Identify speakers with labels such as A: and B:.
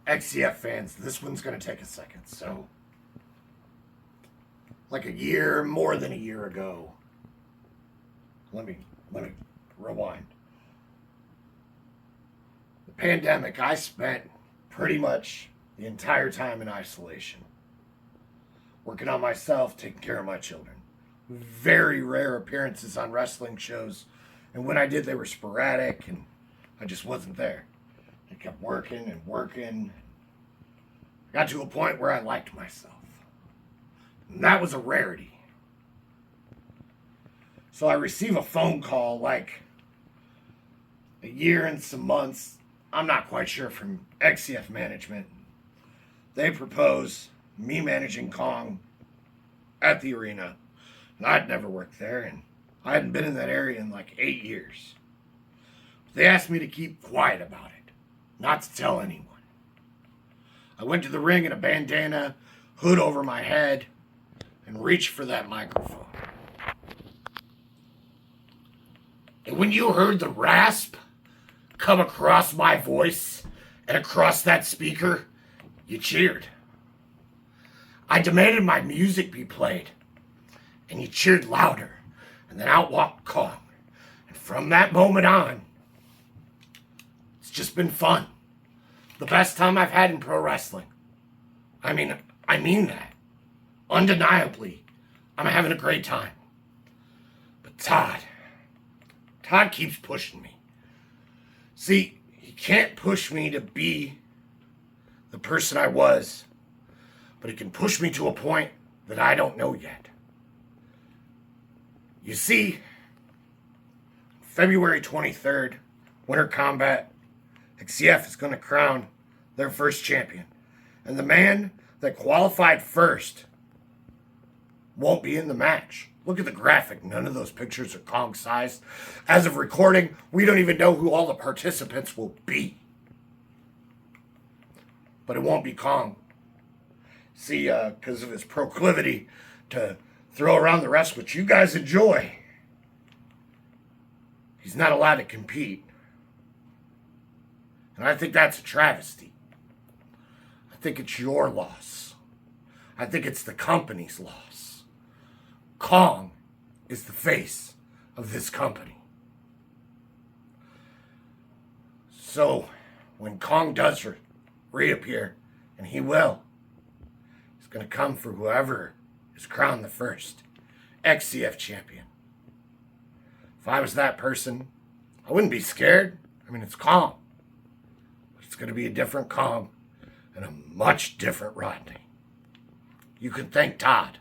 A: XCF fans, this one's going to take a second. So, like a year, more than a year ago, let me rewind. The pandemic, I spent pretty much the entire time in isolation, working on myself, taking care of my children. Very rare appearances on wrestling shows, and when I did, they were sporadic, and I just wasn't there. I kept working and working. I got to a point where I liked myself. And that was a rarity. So I receive a phone call like a year and some months, I'm not quite sure, from XCF management. They propose me managing Kong at the arena. And I'd never worked there, and I hadn't been in that area in like 8 years. They asked me to keep quiet about it, not to tell anyone. I went to the ring in a bandana, hood over my head, and reached for that microphone. And when you heard the rasp come across my voice and across that speaker, you cheered. I demanded my music be played, and you cheered louder, and then out walked Kong. And from that moment on, it's just been fun. The best time I've had in pro wrestling. I mean that. Undeniably, I'm having a great time. But Todd keeps pushing me. See, he can't push me to be the person I was, but he can push me to a point that I don't know yet. You see, February 23rd, Winter Kombat, XCF is going to crown their first champion. And the man that qualified first won't be in the match. Look at the graphic. None of those pictures are Kong sized. As of recording, we don't even know who all the participants will be. But it won't be Kong. See, because of his proclivity to throw around the rest, which you guys enjoy, he's not allowed to compete. And I think that's a travesty. I think it's your loss. I think it's the company's loss. Kong is the face of this company. So, when Kong does reappear, and he will, he's going to come for whoever is crowned the first XCF champion. If I was that person, I wouldn't be scared. I mean, it's Kong. But it's going to be a different Kong and a much different Rodney. You can thank Todd.